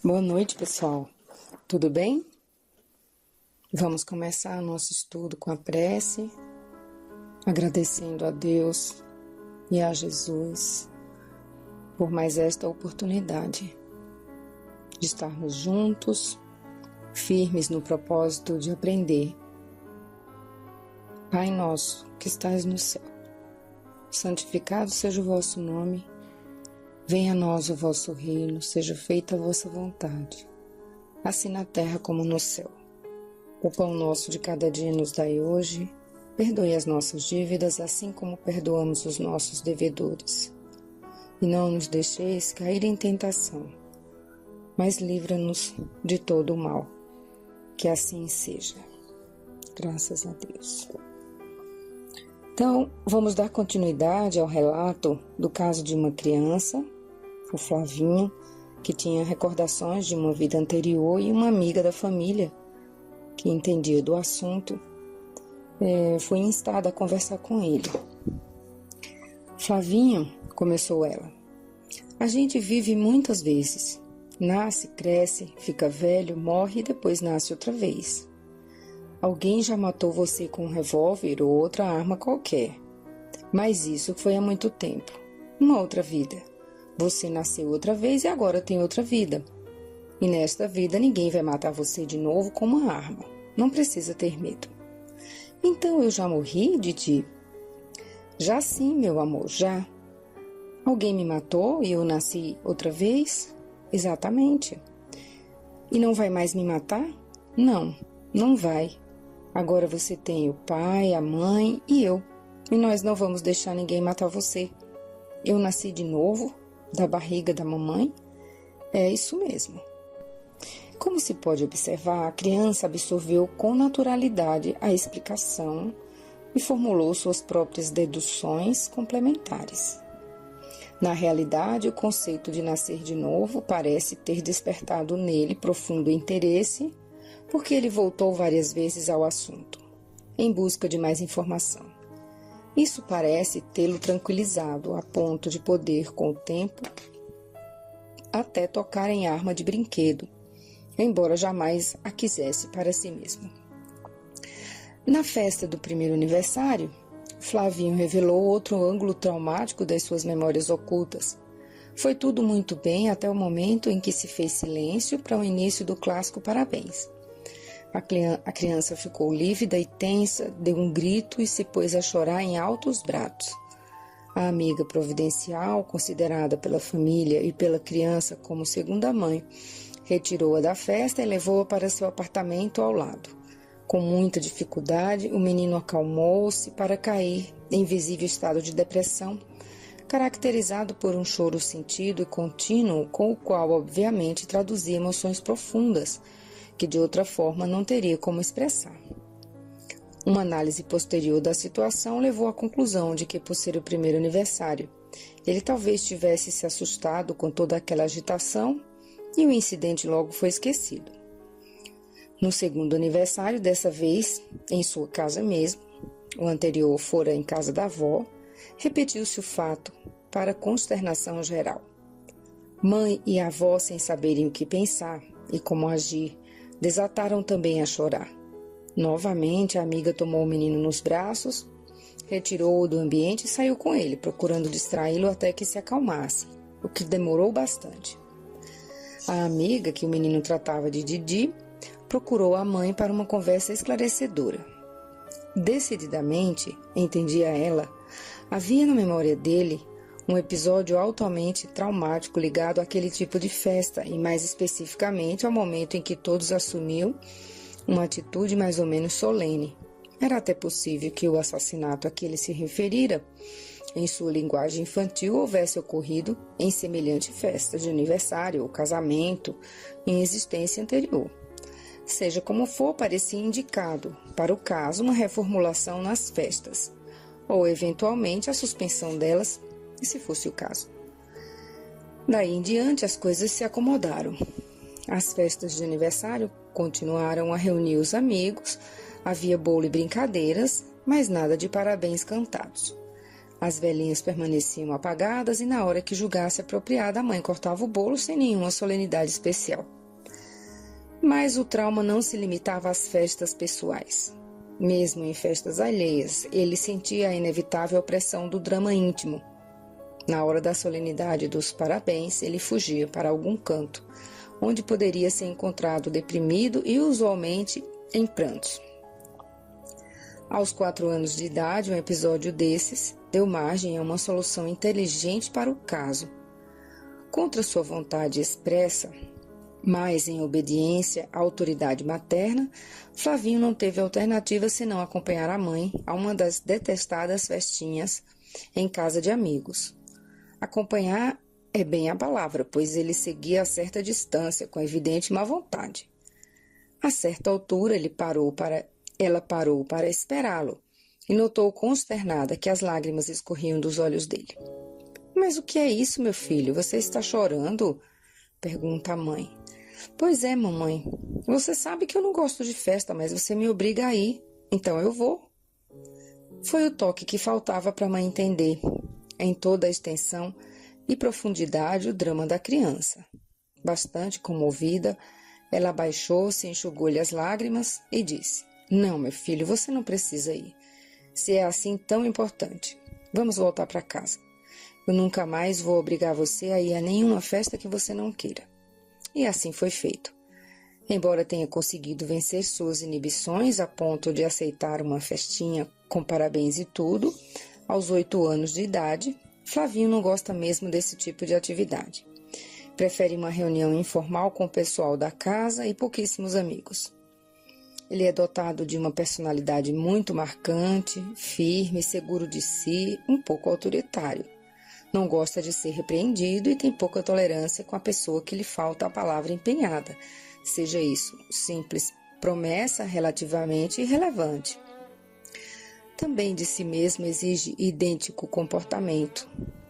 Boa noite, pessoal. Tudo bem? Vamos começar nosso estudo com a prece, agradecendo a Deus e a Jesus por mais esta oportunidade de estarmos juntos, firmes no propósito de aprender. Pai nosso, que estais no céu, santificado seja o vosso nome. Venha a nós o vosso reino, seja feita a vossa vontade, assim na terra como no céu. O pão nosso de cada dia nos dai hoje, perdoe as nossas dívidas, assim como perdoamos os nossos devedores. E não nos deixeis cair em tentação, mas livra-nos de todo o mal. Que assim seja. Graças a Deus. Então, vamos dar continuidade ao relato do caso de uma criança, o Flavinho, que tinha recordações de uma vida anterior, e uma amiga da família, que entendia do assunto, foi instada a conversar com ele. Flavinho, começou ela, a gente vive muitas vezes. Nasce, cresce, fica velho, morre e depois nasce outra vez. Alguém já matou você com um revólver ou outra arma qualquer. Mas isso foi há muito tempo. Uma outra vida. Você nasceu outra vez e agora tem outra vida. E nesta vida ninguém vai matar você de novo com uma arma. Não precisa ter medo. Então eu já morri, Didi? Já sim, meu amor, já. Alguém me matou e eu nasci outra vez? Exatamente. E não vai mais me matar? Não, não vai. Agora você tem o pai, a mãe e eu. E nós não vamos deixar ninguém matar você. Eu nasci de novo, da barriga da mamãe? É isso mesmo. Como se pode observar, a criança absorveu com naturalidade a explicação e formulou suas próprias deduções complementares. Na realidade, o conceito de nascer de novo parece ter despertado nele profundo interesse, porque ele voltou várias vezes ao assunto, em busca de mais informação. Isso parece tê-lo tranquilizado a ponto de poder, com o tempo, até tocar em arma de brinquedo, embora jamais a quisesse para si mesmo. Na festa do primeiro aniversário, Flavinho revelou outro ângulo traumático das suas memórias ocultas. Foi tudo muito bem até o momento em que se fez silêncio para o início do clássico parabéns. A criança ficou lívida e tensa, deu um grito e se pôs a chorar em altos brados. A amiga providencial, considerada pela família e pela criança como segunda mãe, retirou-a da festa e levou-a para seu apartamento ao lado. Com muita dificuldade, o menino acalmou-se para cair em visível estado de depressão, caracterizado por um choro sentido e contínuo, com o qual, obviamente, traduzia emoções profundas, que de outra forma não teria como expressar. Uma análise posterior da situação levou à conclusão de que, por ser o primeiro aniversário, ele talvez tivesse se assustado com toda aquela agitação e o incidente logo foi esquecido. No segundo aniversário, dessa vez em sua casa mesmo, o anterior fora em casa da avó, repetiu-se o fato, para consternação geral. Mãe e avó, sem saberem o que pensar e como agir, desataram também a chorar. Novamente, a amiga tomou o menino nos braços, retirou-o do ambiente e saiu com ele, procurando distraí-lo até que se acalmasse, o que demorou bastante. A amiga, que o menino tratava de Didi, procurou a mãe para uma conversa esclarecedora. Decididamente, entendia ela, havia na memória dele um episódio altamente traumático ligado àquele tipo de festa e, mais especificamente, ao momento em que todos assumiam uma atitude mais ou menos solene. Era até possível que o assassinato a que ele se referira, em sua linguagem infantil, houvesse ocorrido em semelhante festa de aniversário ou casamento em existência anterior. Seja como for, parecia indicado, para o caso, uma reformulação nas festas, ou, eventualmente, a suspensão delas, se fosse o caso. Daí em diante, as coisas se acomodaram. As festas de aniversário continuaram a reunir os amigos, havia bolo e brincadeiras, mas nada de parabéns cantados. As velhinhas permaneciam apagadas e, na hora que julgasse apropriada, a mãe cortava o bolo sem nenhuma solenidade especial. Mas o trauma não se limitava às festas pessoais. Mesmo em festas alheias, ele sentia a inevitável pressão do drama íntimo. Na hora da solenidade dos parabéns, ele fugia para algum canto, onde poderia ser encontrado deprimido e usualmente em prantos. Aos 4 anos de idade, um episódio desses deu margem a uma solução inteligente para o caso. Contra sua vontade expressa, mas em obediência à autoridade materna, Flavinho não teve alternativa senão acompanhar a mãe a uma das detestadas festinhas em casa de amigos. Acompanhar é bem a palavra, pois ele seguia a certa distância, com evidente má vontade. A certa altura, ela parou para esperá-lo e notou consternada que as lágrimas escorriam dos olhos dele. — Mas o que é isso, meu filho? Você está chorando? Pergunta a mãe. — Pois é, mamãe. Você sabe que eu não gosto de festa, mas você me obriga a ir. Então eu vou. Foi o toque que faltava para a mãe entender, em toda a extensão e profundidade, o drama da criança. Bastante comovida, ela abaixou-se, enxugou-lhe as lágrimas e disse: — Não, meu filho, você não precisa ir. Se é assim tão importante, vamos voltar para casa. Eu nunca mais vou obrigar você a ir a nenhuma festa que você não queira. E assim foi feito. Embora tenha conseguido vencer suas inibições a ponto de aceitar uma festinha com parabéns e tudo, aos 8 anos de idade, Flavinho não gosta mesmo desse tipo de atividade. Prefere uma reunião informal com o pessoal da casa e pouquíssimos amigos. Ele é dotado de uma personalidade muito marcante, firme, seguro de si, um pouco autoritário. Não gosta de ser repreendido e tem pouca tolerância com a pessoa que lhe falta a palavra empenhada, seja isso simples promessa relativamente irrelevante. Também de si mesmo exige idêntico comportamento.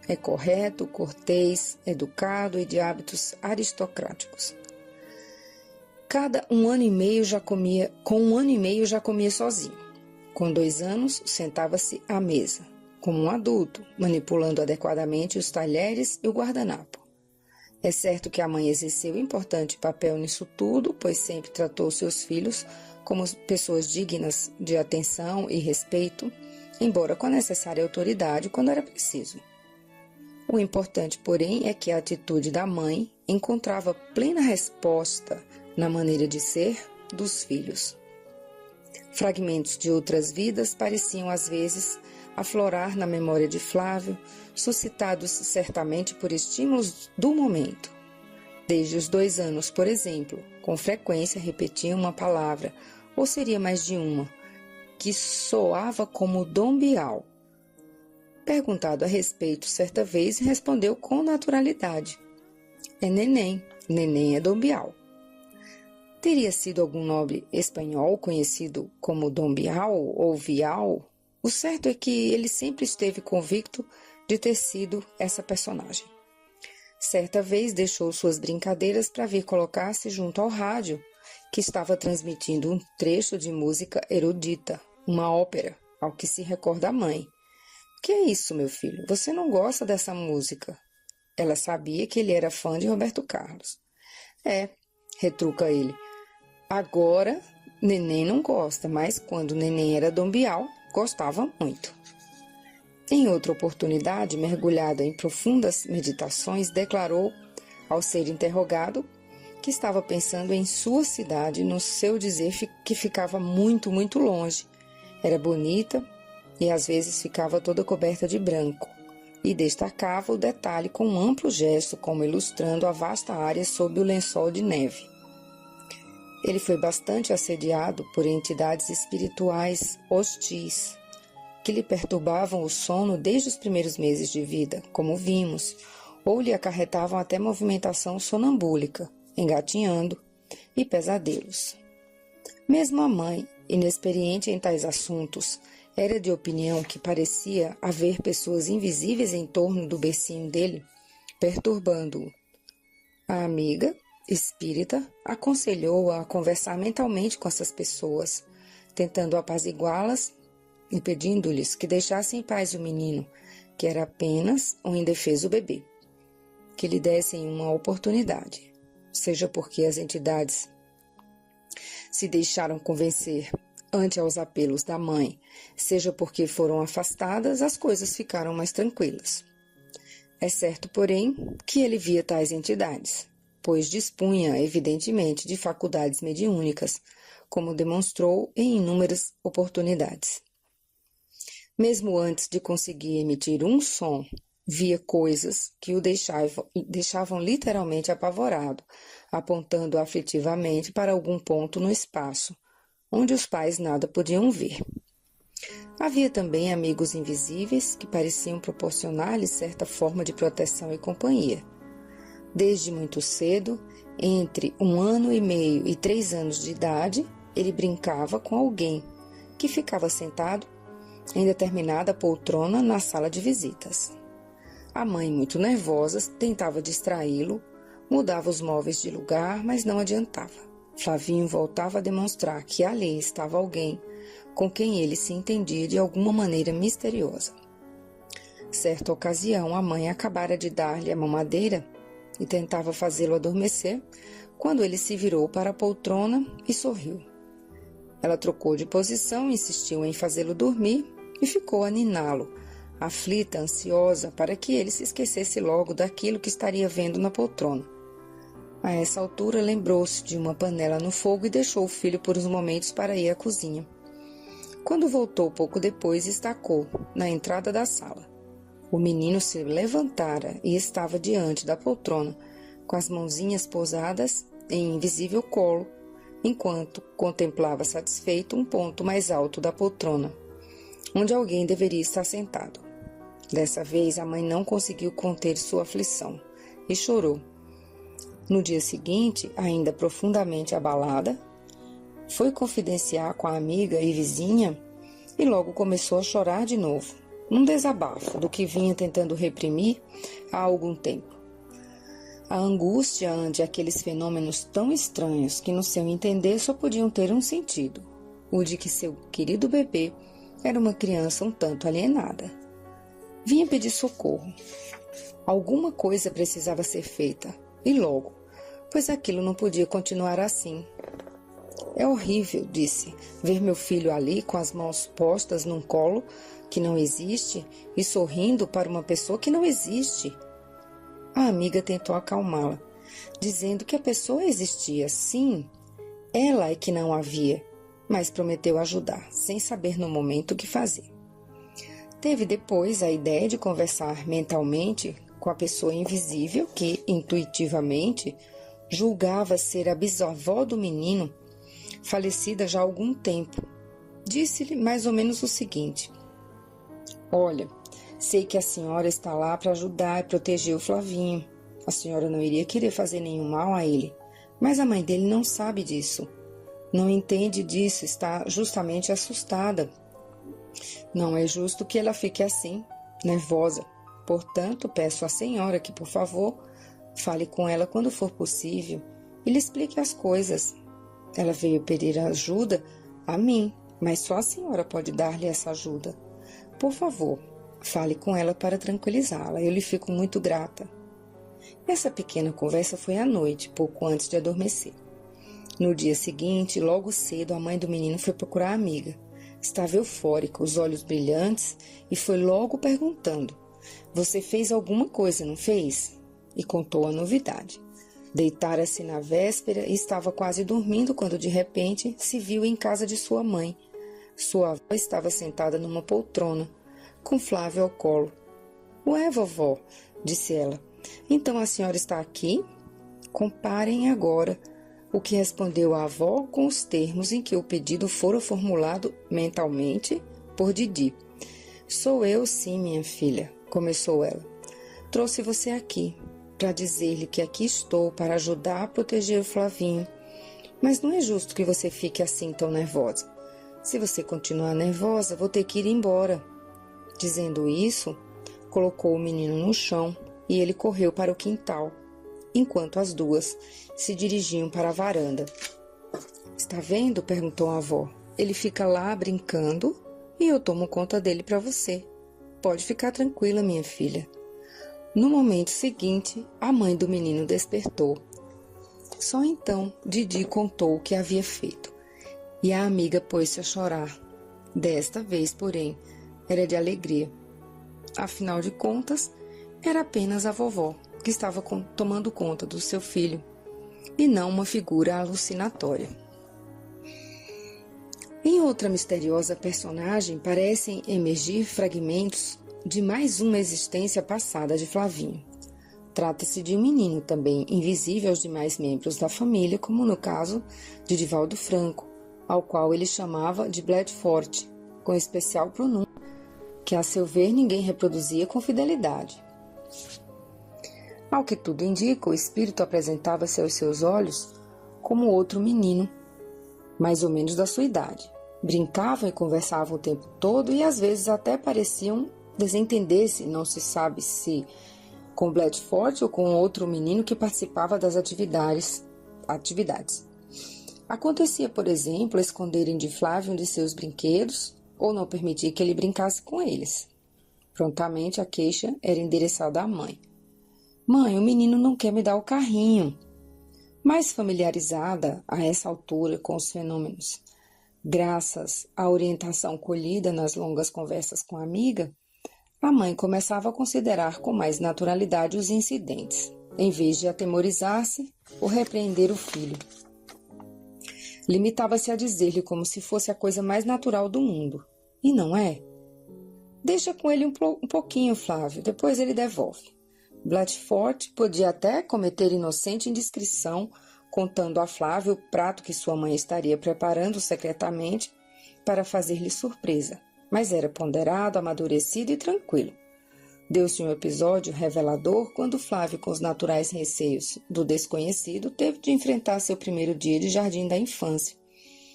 É correto, cortês, educado e de hábitos aristocráticos. Com um ano e meio já comia sozinho. Com 2 anos, sentava-se à mesa, como um adulto, manipulando adequadamente os talheres e o guardanapo. É certo que a mãe exerceu importante papel nisso tudo, pois sempre tratou seus filhos como pessoas dignas de atenção e respeito, embora com a necessária autoridade quando era preciso. O importante, porém, é que a atitude da mãe encontrava plena resposta na maneira de ser dos filhos. Fragmentos de outras vidas pareciam às vezes aflorar na memória de Flávio, suscitados certamente por estímulos do momento. Desde os 2 anos, por exemplo, com frequência repetia uma palavra, ou seria mais de uma, que soava como dombial. Perguntado a respeito certa vez, respondeu com naturalidade: é neném, neném é dombial. Teria sido algum nobre espanhol conhecido como Dom Bial ou Vial? O certo é que ele sempre esteve convicto de ter sido essa personagem. Certa vez deixou suas brincadeiras para vir colocar-se junto ao rádio, que estava transmitindo um trecho de música erudita, uma ópera, ao que se recorda a mãe. — Que é isso, meu filho? Você não gosta dessa música? Ela sabia que ele era fã de Roberto Carlos. — É, retruca ele. Agora, neném não gosta, mas quando neném era Dom Bial, gostava muito. Em outra oportunidade, mergulhada em profundas meditações, declarou, ao ser interrogado, que estava pensando em sua cidade, no seu dizer que ficava muito, muito longe. Era bonita e às vezes ficava toda coberta de branco, e destacava o detalhe com um amplo gesto, como ilustrando a vasta área sob o lençol de neve. Ele foi bastante assediado por entidades espirituais hostis, que lhe perturbavam o sono desde os primeiros meses de vida, como vimos, ou lhe acarretavam até movimentação sonambúlica, engatinhando, e pesadelos. Mesmo a mãe, inexperiente em tais assuntos, era de opinião que parecia haver pessoas invisíveis em torno do bercinho dele, perturbando-o. A amiga, espírita, aconselhou-a a conversar mentalmente com essas pessoas, tentando apaziguá-las e pedindo-lhes que deixassem em paz o menino, que era apenas um indefeso bebê, que lhe dessem uma oportunidade, seja porque as entidades se deixaram convencer ante aos apelos da mãe, seja porque foram afastadas, as coisas ficaram mais tranquilas. É certo, porém, que ele via tais entidades, pois dispunha, evidentemente, de faculdades mediúnicas, como demonstrou em inúmeras oportunidades. Mesmo antes de conseguir emitir um som, via coisas que o deixavam literalmente apavorado, apontando aflitivamente para algum ponto no espaço, onde os pais nada podiam ver. Havia também amigos invisíveis que pareciam proporcionar-lhe certa forma de proteção e companhia. Desde muito cedo, entre 1 ano e meio e 3 anos de idade, ele brincava com alguém que ficava sentado em determinada poltrona na sala de visitas. A mãe, muito nervosa, tentava distraí-lo, mudava os móveis de lugar, mas não adiantava. Flavinho voltava a demonstrar que ali estava alguém com quem ele se entendia de alguma maneira misteriosa. Certa ocasião, a mãe acabara de dar-lhe a mamadeira e tentava fazê-lo adormecer, quando ele se virou para a poltrona e sorriu. Ela trocou de posição, insistiu em fazê-lo dormir e ficou a niná-lo, aflita, ansiosa, para que ele se esquecesse logo daquilo que estaria vendo na poltrona. A essa altura, lembrou-se de uma panela no fogo e deixou o filho por uns momentos para ir à cozinha. Quando voltou pouco depois, estacou na entrada da sala. O menino se levantara e estava diante da poltrona, com as mãozinhas pousadas em invisível colo, enquanto contemplava satisfeito um ponto mais alto da poltrona, onde alguém deveria estar sentado. Dessa vez, a mãe não conseguiu conter sua aflição e chorou. No dia seguinte, ainda profundamente abalada, foi confidenciar com a amiga e vizinha e logo começou a chorar de novo, num desabafo do que vinha tentando reprimir há algum tempo. A angústia ante aqueles fenômenos tão estranhos que, no seu entender, só podiam ter um sentido, o de que seu querido bebê era uma criança um tanto alienada. Vinha pedir socorro. Alguma coisa precisava ser feita, e logo, pois aquilo não podia continuar assim. É horrível, disse, ver meu filho ali com as mãos postas num colo que não existe e sorrindo para uma pessoa que não existe. A amiga tentou acalmá-la, dizendo que a pessoa existia, sim, ela é que não havia, mas prometeu ajudar, sem saber no momento o que fazer. Teve depois a ideia de conversar mentalmente com a pessoa invisível que, intuitivamente, julgava ser a bisavó do menino, falecida já há algum tempo. Disse-lhe mais ou menos o seguinte: olha, sei que a senhora está lá para ajudar e proteger o Flavinho. A senhora não iria querer fazer nenhum mal a ele, mas a mãe dele não sabe disso. Não entende disso, está justamente assustada. Não é justo que ela fique assim, nervosa. Portanto, peço à senhora que, por favor, fale com ela quando for possível e lhe explique as coisas. Ela veio pedir ajuda a mim, mas só a senhora pode dar-lhe essa ajuda. Por favor, fale com ela para tranquilizá-la. Eu lhe fico muito grata. Essa pequena conversa foi à noite, pouco antes de adormecer. No dia seguinte, logo cedo, a mãe do menino foi procurar a amiga. Estava eufórica, os olhos brilhantes, e foi logo perguntando: você fez alguma coisa, não fez? E contou a novidade. Deitara-se na véspera e estava quase dormindo quando, de repente, se viu em casa de sua mãe. Sua avó estava sentada numa poltrona, com Flávio ao colo. Ué, vovó, disse ela, então a senhora está aqui? Comparem agora o que respondeu a avó com os termos em que o pedido fora formulado mentalmente por Didi. Sou eu, sim, minha filha, começou ela. Trouxe você aqui para dizer-lhe que aqui estou para ajudar a proteger o Flavinho. Mas não é justo que você fique assim tão nervosa. Se você continuar nervosa, vou ter que ir embora. Dizendo isso, colocou o menino no chão e ele correu para o quintal, enquanto as duas se dirigiam para a varanda. Está vendo? Perguntou a avó. Ele fica lá brincando e eu tomo conta dele para você. pode ficar tranquila, minha filha. No momento seguinte, a mãe do menino despertou. Só então Didi contou o que havia feito, e a amiga pôs-se a chorar. Desta vez, porém, era de alegria. Afinal de contas, era apenas a vovó que estava tomando conta do seu filho, e não uma figura alucinatória. Em outra misteriosa personagem parecem emergir fragmentos de mais uma existência passada de Flavinho. Trata-se de um menino também invisível aos demais membros da família, como no caso de Divaldo Franco, ao qual ele chamava de Bledford, com especial pronúncio, que a seu ver ninguém reproduzia com fidelidade. Ao que tudo indica, o espírito apresentava-se aos seus olhos como outro menino, mais ou menos da sua idade. Brincavam e conversavam o tempo todo e às vezes até pareciam desentender-se, não se sabe se com Bledford ou com outro menino que participava das atividades. Acontecia, por exemplo, esconderem de Flávio um de seus brinquedos ou não permitir que ele brincasse com eles. Prontamente a queixa era endereçada à mãe. Mãe, o menino não quer me dar o carrinho. Mais familiarizada a essa altura com os fenômenos, graças à orientação colhida nas longas conversas com a amiga, a mãe começava a considerar com mais naturalidade os incidentes, em vez de atemorizar-se ou repreender o filho. Limitava-se a dizer-lhe como se fosse a coisa mais natural do mundo. E não é? Deixa com ele um pouquinho, Flávio, depois ele devolve. Bledford podia até cometer inocente indiscrição, contando a Flávio o prato que sua mãe estaria preparando secretamente para fazer-lhe surpresa, mas era ponderado, amadurecido e tranquilo. Deu-se um episódio revelador quando Flávio, com os naturais receios do desconhecido, teve de enfrentar seu primeiro dia de jardim da infância,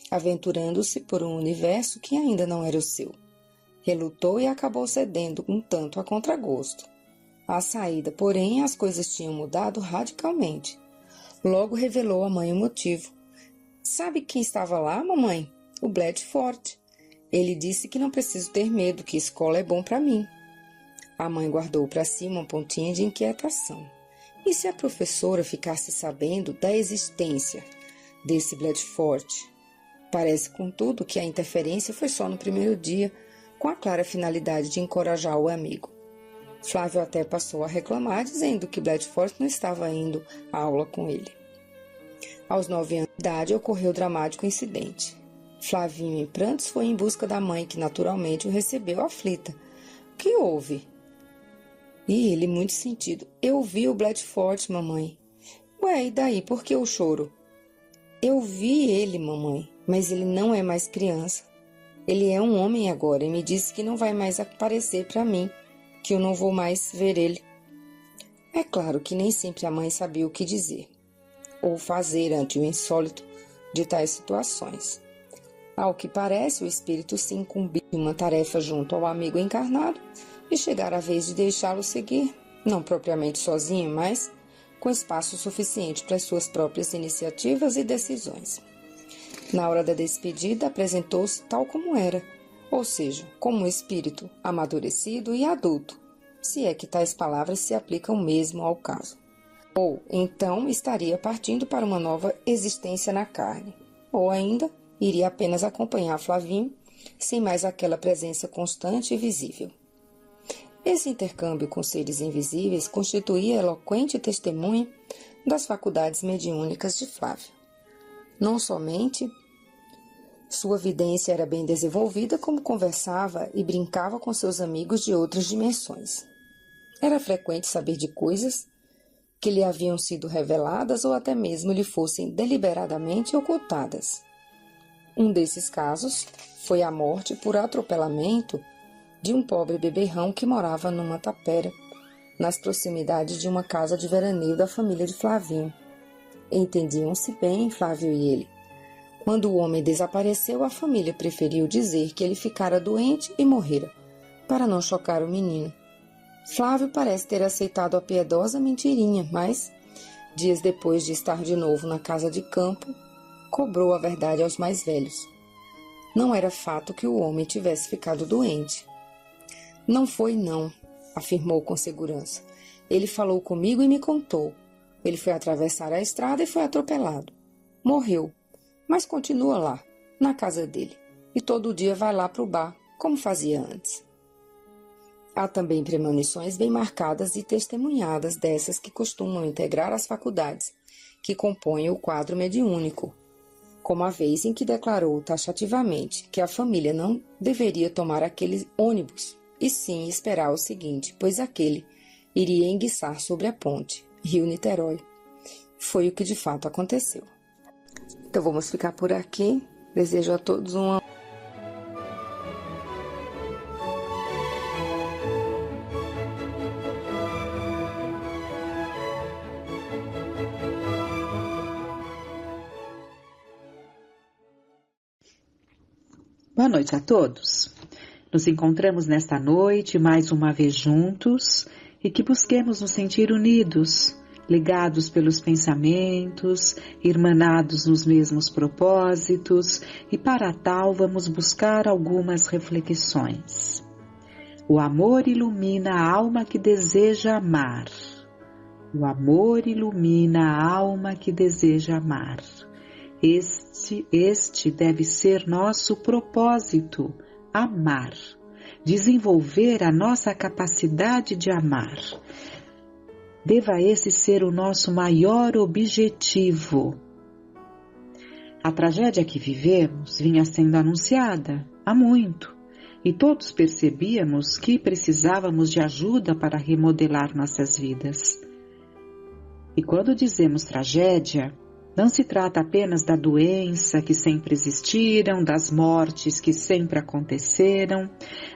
aventurando-se por um universo que ainda não era o seu. Relutou e acabou cedendo um tanto a contragosto. À saída, porém, as coisas tinham mudado radicalmente. Logo revelou à mãe o motivo. Sabe quem estava lá, mamãe? O Bledford. Ele disse que não preciso ter medo, que escola é bom para mim. A mãe guardou para si uma pontinha de inquietação. E se a professora ficasse sabendo da existência desse Bledford? Parece, contudo, que a interferência foi só no primeiro dia, com a clara finalidade de encorajar o amigo. Flávio até passou a reclamar, dizendo que Bledford não estava indo à aula com ele. Aos 9 anos de idade, ocorreu o dramático incidente. Flavinho, em prantos, foi em busca da mãe, que naturalmente o recebeu aflita. O que houve? E ele, muito sentido. Eu vi o Bledford, mamãe. Ué, e daí? Por que o choro? Eu vi ele, mamãe, mas ele não é mais criança. Ele é um homem agora e me disse que não vai mais aparecer para mim, que eu não vou mais ver ele. É claro que nem sempre a mãe sabia o que dizer ou fazer ante o insólito de tais situações. Ao que parece, o espírito se incumbiu de uma tarefa junto ao amigo encarnado e chegara a vez de deixá-lo seguir, não propriamente sozinho, mas com espaço suficiente para as suas próprias iniciativas e decisões. Na hora da despedida, apresentou-se tal como era, ou seja, como um espírito amadurecido e adulto, se é que tais palavras se aplicam mesmo ao caso. Ou, então, estaria partindo para uma nova existência na carne, ou ainda, iria apenas acompanhar Flavinho, sem mais aquela presença constante e visível. Esse intercâmbio com seres invisíveis constituía eloquente testemunho das faculdades mediúnicas de Flávio. Não somente sua vidência era bem desenvolvida, como conversava e brincava com seus amigos de outras dimensões. Era frequente saber de coisas que lhe haviam sido reveladas ou até mesmo lhe fossem deliberadamente ocultadas. Um desses casos foi a morte por atropelamento de um pobre beberrão que morava numa tapera, nas proximidades de uma casa de veraneio da família de Flavinho. Entendiam-se bem Flávio e ele. Quando o homem desapareceu, a família preferiu dizer que ele ficara doente e morrera, para não chocar o menino. Flávio parece ter aceitado a piedosa mentirinha, mas, dias depois de estar de novo na casa de campo, cobrou a verdade aos mais velhos. Não era fato que o homem tivesse ficado doente. Não foi, não, afirmou com segurança. Ele falou comigo e me contou. Ele foi atravessar a estrada e foi atropelado. Morreu, mas continua lá, na casa dele, e todo dia vai lá para o bar, como fazia antes. Há também premonições bem marcadas e testemunhadas dessas que costumam integrar as faculdades que compõem o quadro mediúnico, como a vez em que declarou taxativamente que a família não deveria tomar aquele ônibus, e sim esperar o seguinte, pois aquele iria enguiçar sobre a ponte, Rio-Niterói. Foi o que de fato aconteceu. Então vamos ficar por aqui. Desejo a todos uma Boa noite a todos. Nos encontramos nesta noite mais uma vez juntos e que busquemos nos sentir unidos, ligados pelos pensamentos, irmanados nos mesmos propósitos e para tal vamos buscar algumas reflexões. O amor ilumina a alma que deseja amar. O amor ilumina a alma que deseja amar. Este deve ser nosso propósito, amar, desenvolver a nossa capacidade de amar. Deva esse ser o nosso maior objetivo. A tragédia que vivemos vinha sendo anunciada há muito, e todos percebíamos que precisávamos de ajuda para remodelar nossas vidas. E quando dizemos tragédia, não se trata apenas da doença que sempre existiram, das mortes que sempre aconteceram,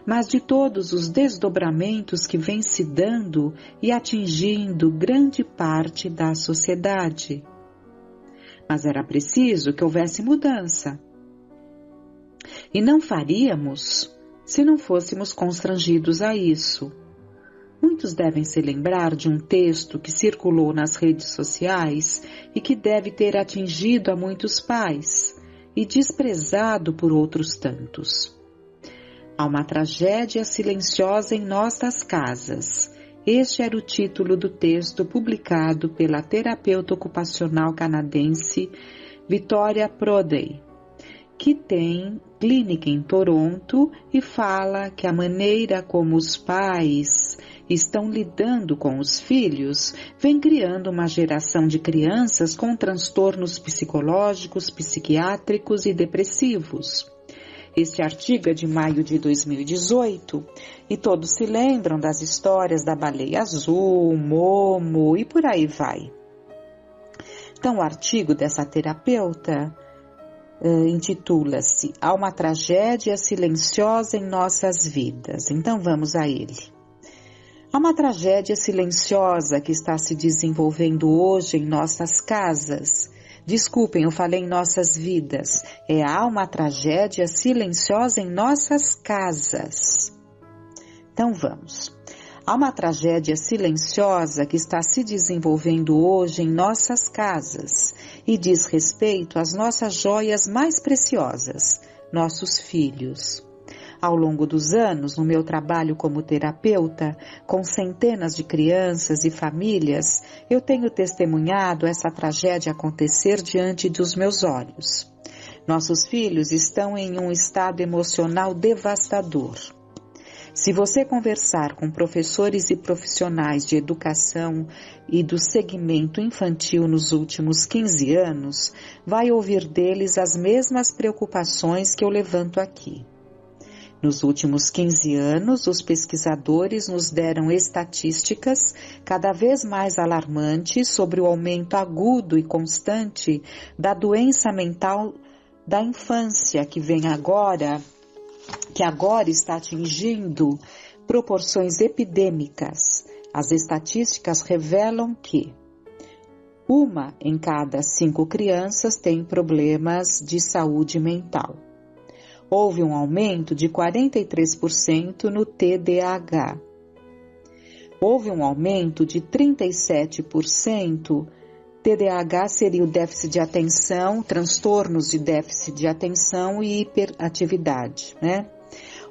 mas de todos os desdobramentos que vêm se dando e atingindo grande parte da sociedade. Mas era preciso que houvesse mudança. E não faríamos se não fôssemos constrangidos a isso. Muitos devem se lembrar de um texto que circulou nas redes sociais e que deve ter atingido a muitos pais e desprezado por outros tantos. Há uma tragédia silenciosa em nossas casas. Este era o título do texto publicado pela terapeuta ocupacional canadense Victoria Prodey, que tem clínica em Toronto e fala que a maneira como os pais estão lidando com os filhos vem criando uma geração de crianças com transtornos psicológicos, psiquiátricos e depressivos. Este artigo é de maio de 2018 e todos se lembram das histórias da baleia azul, Momo e por aí vai. Então o artigo dessa terapeuta intitula-se Há uma tragédia silenciosa em nossas vidas. Então vamos a ele. Há uma tragédia silenciosa que está se desenvolvendo hoje em nossas casas. Desculpem, eu falei em nossas vidas. Há uma tragédia silenciosa em nossas casas. Então vamos. Há uma tragédia silenciosa que está se desenvolvendo hoje em nossas casas e diz respeito às nossas joias mais preciosas, nossos filhos. Ao longo dos anos, no meu trabalho como terapeuta, com centenas de crianças e famílias, eu tenho testemunhado essa tragédia acontecer diante dos meus olhos. Nossos filhos estão em um estado emocional devastador. Se você conversar com professores e profissionais de educação e do segmento infantil nos últimos 15 anos, vai ouvir deles as mesmas preocupações que eu levanto aqui. Nos últimos 15 anos, os pesquisadores nos deram estatísticas cada vez mais alarmantes sobre o aumento agudo e constante da doença mental da infância que agora está atingindo proporções epidêmicas. As estatísticas revelam que 1 em cada 5 crianças tem problemas de saúde mental. Houve um aumento de 43% no TDAH. Houve um aumento de 37%. TDAH seria o déficit de atenção, transtornos de déficit de atenção e hiperatividade, né?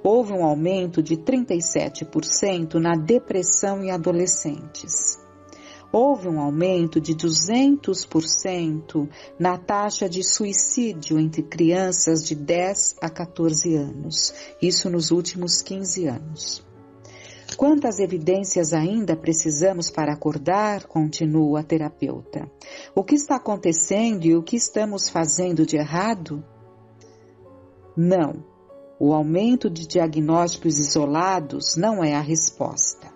Houve um aumento de 37% na depressão em adolescentes. Houve um aumento de 200% na taxa de suicídio entre crianças de 10 a 14 anos, isso nos últimos 15 anos. Quantas evidências ainda precisamos para acordar? Continua a terapeuta. O que está acontecendo e o que estamos fazendo de errado? Não, o aumento de diagnósticos isolados não é a resposta.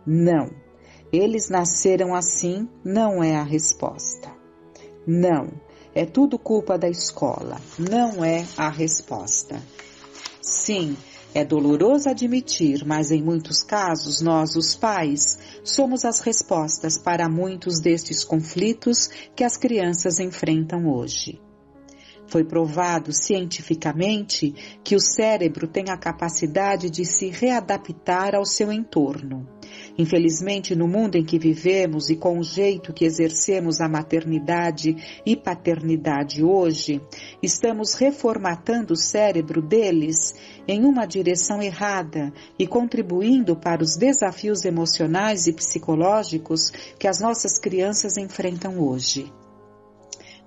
Não. Eles nasceram assim, não é a resposta. Não, é tudo culpa da escola, não é a resposta. Sim, é doloroso admitir, mas em muitos casos nós, os pais, somos as respostas para muitos destes conflitos que as crianças enfrentam hoje. Foi provado cientificamente que o cérebro tem a capacidade de se readaptar ao seu entorno. Infelizmente, no mundo em que vivemos e com o jeito que exercemos a maternidade e paternidade hoje, estamos reformatando o cérebro deles em uma direção errada e contribuindo para os desafios emocionais e psicológicos que as nossas crianças enfrentam hoje.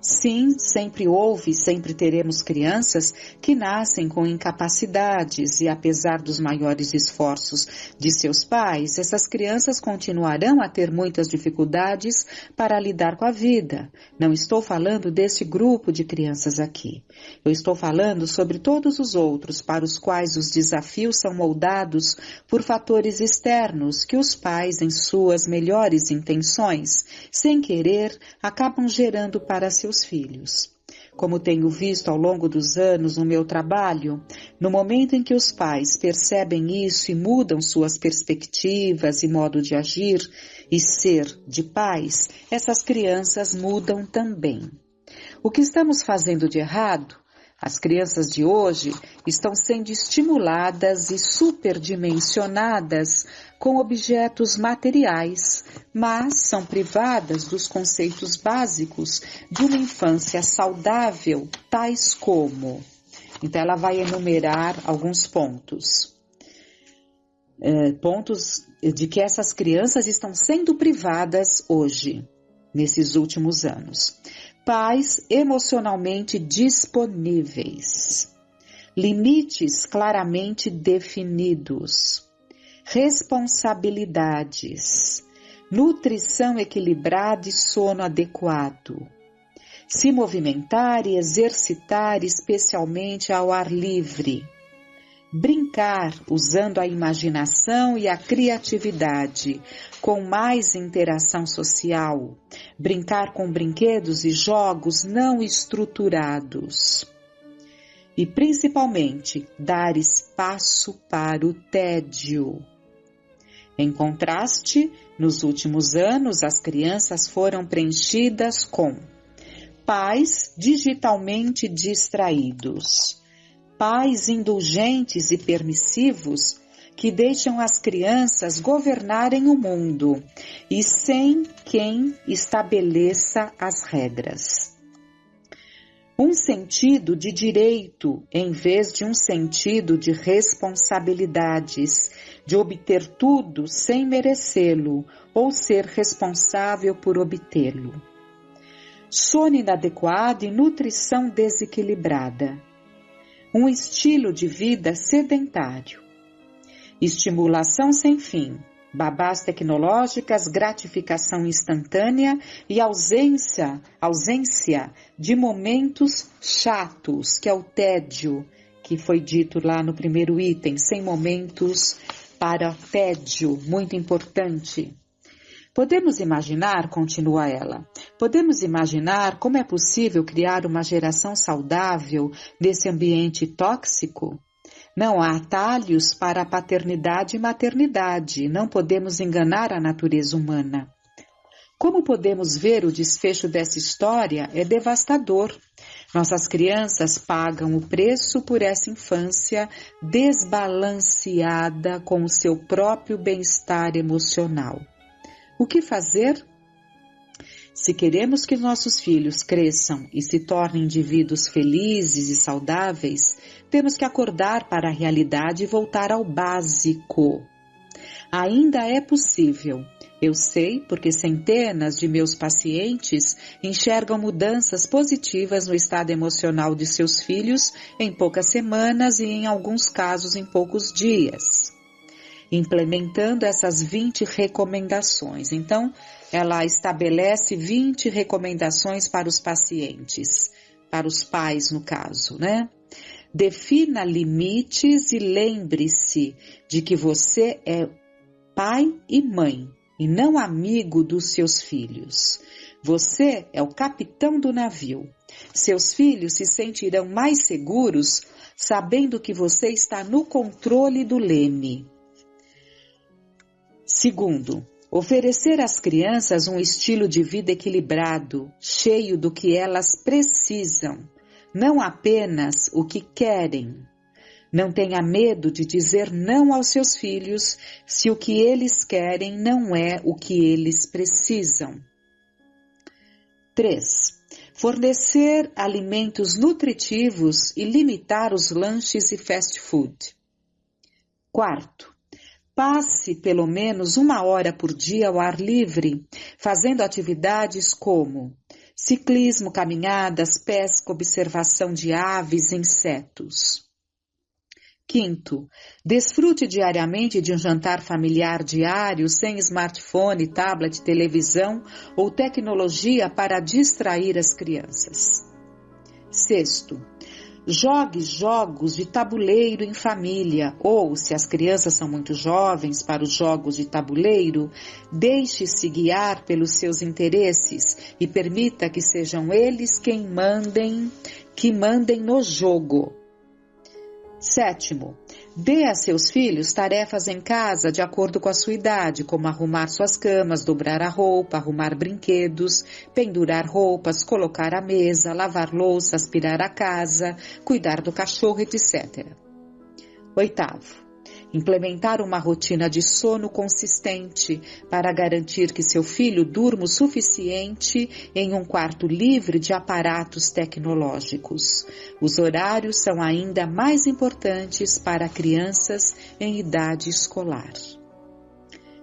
Sim, sempre houve e sempre teremos crianças que nascem com incapacidades e, apesar dos maiores esforços de seus pais, essas crianças continuarão a ter muitas dificuldades para lidar com a vida. Não estou falando desse grupo de crianças aqui. Eu estou falando sobre todos os outros para os quais os desafios são moldados por fatores externos que os pais, em suas melhores intenções, sem querer, acabam gerando para seus filhos. Como tenho visto ao longo dos anos no meu trabalho, no momento em que os pais percebem isso e mudam suas perspectivas e modo de agir e ser de pais, essas crianças mudam também. O que estamos fazendo de errado? As crianças de hoje estão sendo estimuladas e superdimensionadas com objetos materiais, mas são privadas dos conceitos básicos de uma infância saudável, tais como... Então, ela vai enumerar alguns pontos. Pontos de que essas crianças estão sendo privadas hoje, nesses últimos anos. Pais emocionalmente disponíveis, limites claramente definidos, responsabilidades, nutrição equilibrada e sono adequado, se movimentar e exercitar especialmente ao ar livre, brincar usando a imaginação e a criatividade, com mais interação social, brincar com brinquedos e jogos não estruturados. E principalmente, dar espaço para o tédio. Em contraste, nos últimos anos, as crianças foram preenchidas com pais digitalmente distraídos, pais indulgentes e permissivos que deixam as crianças governarem o mundo e sem quem estabeleça as regras. Um sentido de direito em vez de um sentido de responsabilidades, de obter tudo sem merecê-lo ou ser responsável por obtê-lo. Sono inadequado e nutrição desequilibrada. Um estilo de vida sedentário. Estimulação sem fim, babás tecnológicas, gratificação instantânea e ausência de momentos chatos, que é o tédio, que foi dito lá no primeiro item, sem momentos para tédio, muito importante. Podemos imaginar, continua ela, podemos imaginar como é possível criar uma geração saudável nesse ambiente tóxico? Não há atalhos para a paternidade e maternidade, não podemos enganar a natureza humana. Como podemos ver, o desfecho dessa história é devastador. Nossas crianças pagam o preço por essa infância desbalanceada com o seu próprio bem-estar emocional. O que fazer? Se queremos que nossos filhos cresçam e se tornem indivíduos felizes e saudáveis, temos que acordar para a realidade e voltar ao básico. Ainda é possível. Eu sei porque centenas de meus pacientes enxergam mudanças positivas no estado emocional de seus filhos em poucas semanas e, em alguns casos, em poucos dias, implementando essas 20 recomendações. Então, ela estabelece 20 recomendações para os pacientes, para os pais, no caso, né? Defina limites e lembre-se de que você é pai e mãe, e não amigo dos seus filhos. Você é o capitão do navio. Seus filhos se sentirão mais seguros sabendo que você está no controle do leme. Segundo, oferecer às crianças um estilo de vida equilibrado, cheio do que elas precisam, não apenas o que querem. Não tenha medo de dizer não aos seus filhos se o que eles querem não é o que eles precisam. 3. Fornecer alimentos nutritivos e limitar os lanches e fast food. 4. Passe pelo menos 1 hora por dia ao ar livre, fazendo atividades como ciclismo, caminhadas, pesca, observação de aves e insetos. 5. Desfrute diariamente de um jantar familiar diário sem smartphone, tablet, televisão ou tecnologia para distrair as crianças. 6. Jogue jogos de tabuleiro em família ou, se as crianças são muito jovens para os jogos de tabuleiro, deixe-se guiar pelos seus interesses e permita que sejam eles que mandem no jogo. 7. Dê a seus filhos tarefas em casa de acordo com a sua idade, como arrumar suas camas, dobrar a roupa, arrumar brinquedos, pendurar roupas, colocar a mesa, lavar louça, aspirar a casa, cuidar do cachorro, etc. 8. Implementar uma rotina de sono consistente para garantir que seu filho durma o suficiente em um quarto livre de aparatos tecnológicos. Os horários são ainda mais importantes para crianças em idade escolar.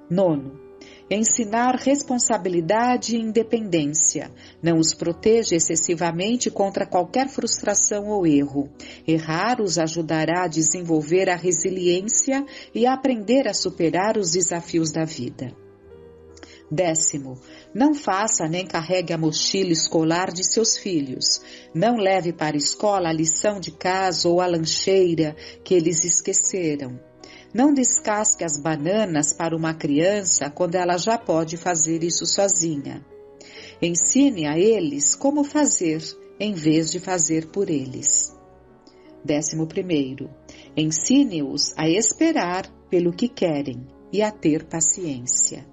9. Ensinar responsabilidade e independência. Não os proteja excessivamente contra qualquer frustração ou erro. Errar os ajudará a desenvolver a resiliência e a aprender a superar os desafios da vida. 10. Não faça nem carregue a mochila escolar de seus filhos. Não leve para a escola a lição de casa ou a lancheira que eles esqueceram. Não descasque as bananas para uma criança quando ela já pode fazer isso sozinha. Ensine a eles como fazer, em vez de fazer por eles. 11. Ensine-os a esperar pelo que querem e a ter paciência.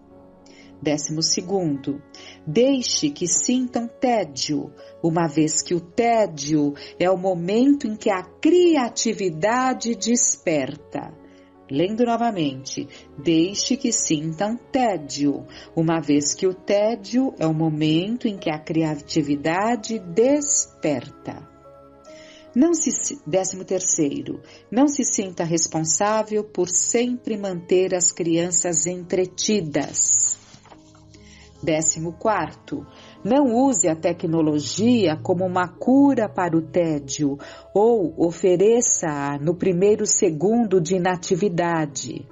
12. Deixe que sintam tédio, uma vez que o tédio é o momento em que a criatividade desperta. Lendo novamente, deixe que sintam tédio, uma vez que o tédio é o momento em que a criatividade desperta. 13. Não se sinta responsável por sempre manter as crianças entretidas. 14. Não use a tecnologia como uma cura para o tédio ou ofereça-a no primeiro segundo de inatividade.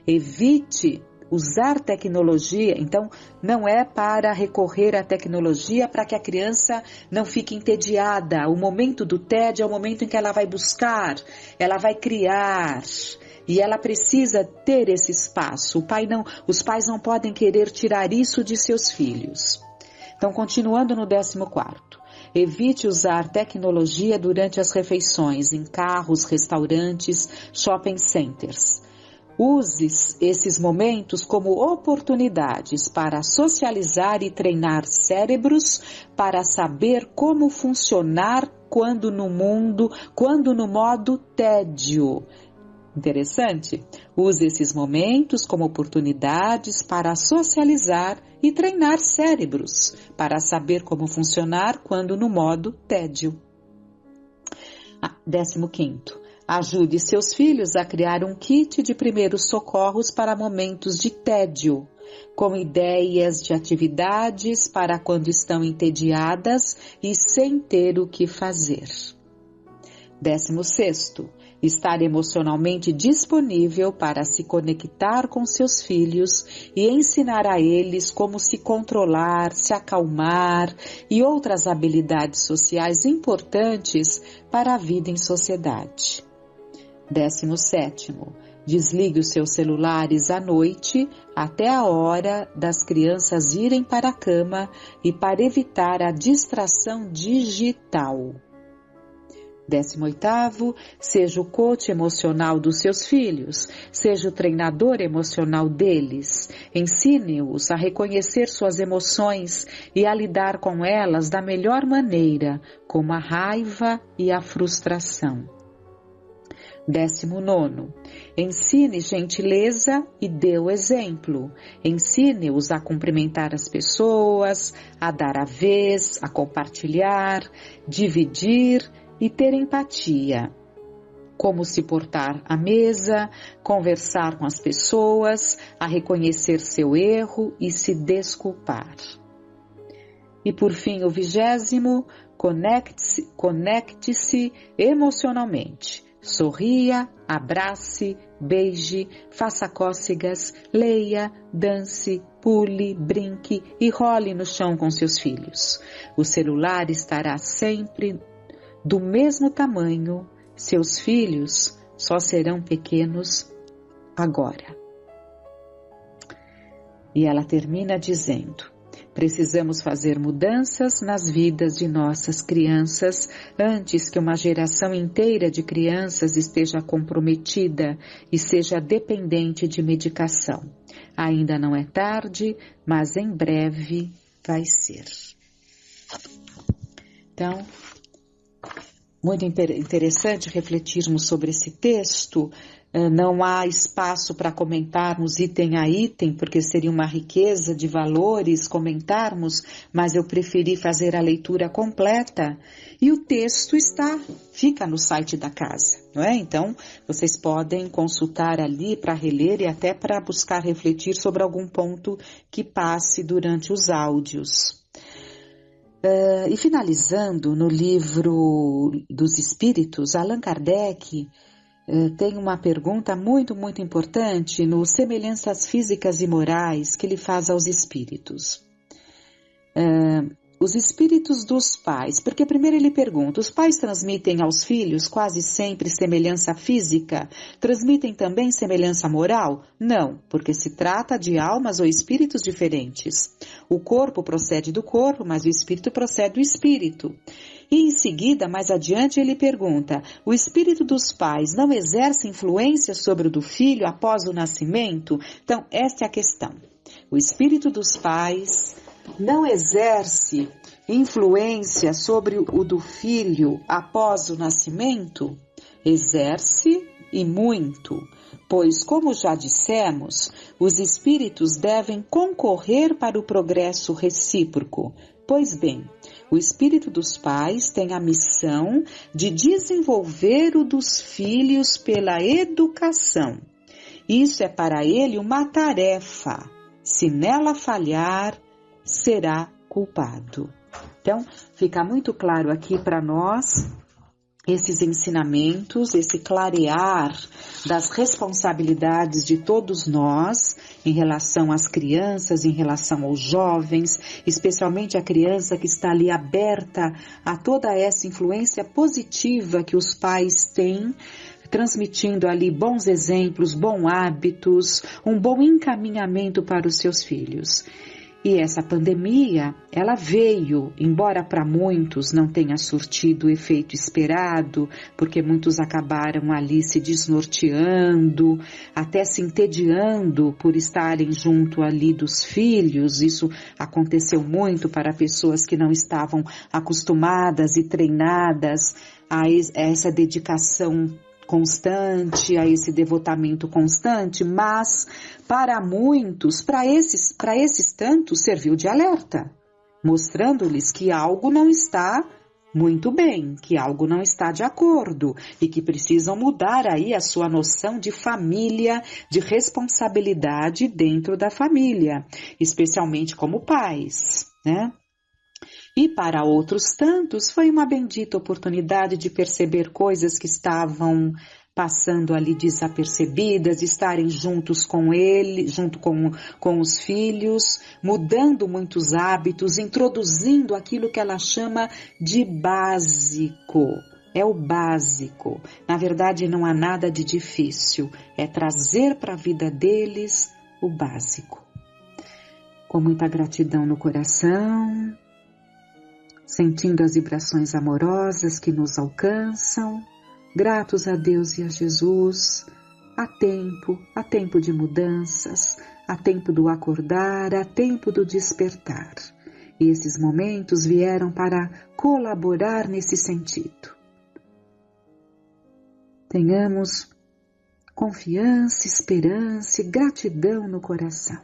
Evite usar tecnologia, então não é para recorrer à tecnologia para que a criança não fique entediada. O momento do tédio é o momento em que ela vai buscar, ela vai criar. E ela precisa ter esse espaço. Os pais não podem querer tirar isso de seus filhos. Então, continuando no 14. Evite usar tecnologia durante as refeições em carros, restaurantes, shopping centers. Use esses momentos como oportunidades para socializar e treinar cérebros para saber como funcionar quando no modo tédio. Interessante? Use esses momentos como oportunidades para socializar e treinar cérebros, para saber como funcionar quando no modo tédio. 15º. Ajude seus filhos a criar um kit de primeiros socorros para momentos de tédio, com ideias de atividades para quando estão entediadas e sem ter o que fazer. 16º. Estar emocionalmente disponível para se conectar com seus filhos e ensinar a eles como se controlar, se acalmar e outras habilidades sociais importantes para a vida em sociedade. 17º. Desligue os seus celulares à noite até a hora das crianças irem para a cama e para evitar a distração digital. 18º, seja o coach emocional dos seus filhos, seja o treinador emocional deles. Ensine-os a reconhecer suas emoções e a lidar com elas da melhor maneira, como a raiva e a frustração. 19º, ensine gentileza e dê o exemplo. Ensine-os a cumprimentar as pessoas, a dar a vez, a compartilhar, dividir e ter empatia. Como se portar à mesa, conversar com as pessoas, a reconhecer seu erro e se desculpar. E por fim, o 20º, conecte-se emocionalmente. Sorria, abrace, beije, faça cócegas, leia, dance, pule, brinque e role no chão com seus filhos. O celular estará sempre do mesmo tamanho, seus filhos só serão pequenos agora. E ela termina dizendo: precisamos fazer mudanças nas vidas de nossas crianças antes que uma geração inteira de crianças esteja comprometida e seja dependente de medicação. Ainda não é tarde, mas em breve vai ser. Então, muito interessante refletirmos sobre esse texto. Não há espaço para comentarmos item a item, porque seria uma riqueza de valores comentarmos, mas eu preferi fazer a leitura completa e o texto fica no site da casa, não é? Então, vocês podem consultar ali para reler e até para buscar refletir sobre algum ponto que passe durante os áudios. E finalizando, no livro dos Espíritos, Allan Kardec tem uma pergunta muito, muito importante no Semelhanças Físicas e Morais que ele faz aos espíritos. Os espíritos dos pais, porque primeiro ele pergunta, os pais transmitem aos filhos quase sempre semelhança física? Transmitem também semelhança moral? Não, porque se trata de almas ou espíritos diferentes. O corpo procede do corpo, mas o espírito procede do espírito. E em seguida, mais adiante, ele pergunta, o espírito dos pais não exerce influência sobre o do filho após o nascimento? Então, esta é a questão. O espírito dos pais não exerce influência sobre o do filho após o nascimento? Exerce e muito, pois, como já dissemos, os espíritos devem concorrer para o progresso recíproco. Pois bem, o espírito dos pais tem a missão de desenvolver o dos filhos pela educação. Isso é para ele uma tarefa. Se nela falhar, será culpado. Então, fica muito claro aqui para nós esses ensinamentos, esse clarear das responsabilidades de todos nós em relação às crianças, em relação aos jovens, especialmente a criança que está ali aberta a toda essa influência positiva que os pais têm, transmitindo ali bons exemplos, bons hábitos, um bom encaminhamento para os seus filhos. E essa pandemia, ela veio, embora para muitos não tenha surtido o efeito esperado, porque muitos acabaram ali se desnorteando, até se entediando por estarem junto ali dos filhos. Isso aconteceu muito para pessoas que não estavam acostumadas e treinadas a essa dedicação constante, a esse devotamento constante, mas para muitos, para esses tantos, serviu de alerta, mostrando-lhes que algo não está muito bem, que algo não está de acordo e que precisam mudar aí a sua noção de família, de responsabilidade dentro da família, especialmente como pais, né? E para outros tantos foi uma bendita oportunidade de perceber coisas que estavam passando ali desapercebidas, estarem juntos com ele, junto com os filhos, mudando muitos hábitos, introduzindo aquilo que ela chama de básico. É o básico. Na verdade, não há nada de difícil. É trazer para a vida deles o básico. Com muita gratidão no coração, sentindo as vibrações amorosas que nos alcançam, gratos a Deus e a Jesus, há tempo de mudanças, há tempo do acordar, há tempo do despertar. E esses momentos vieram para colaborar nesse sentido. Tenhamos confiança, esperança e gratidão no coração.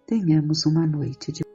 Tenhamos uma noite de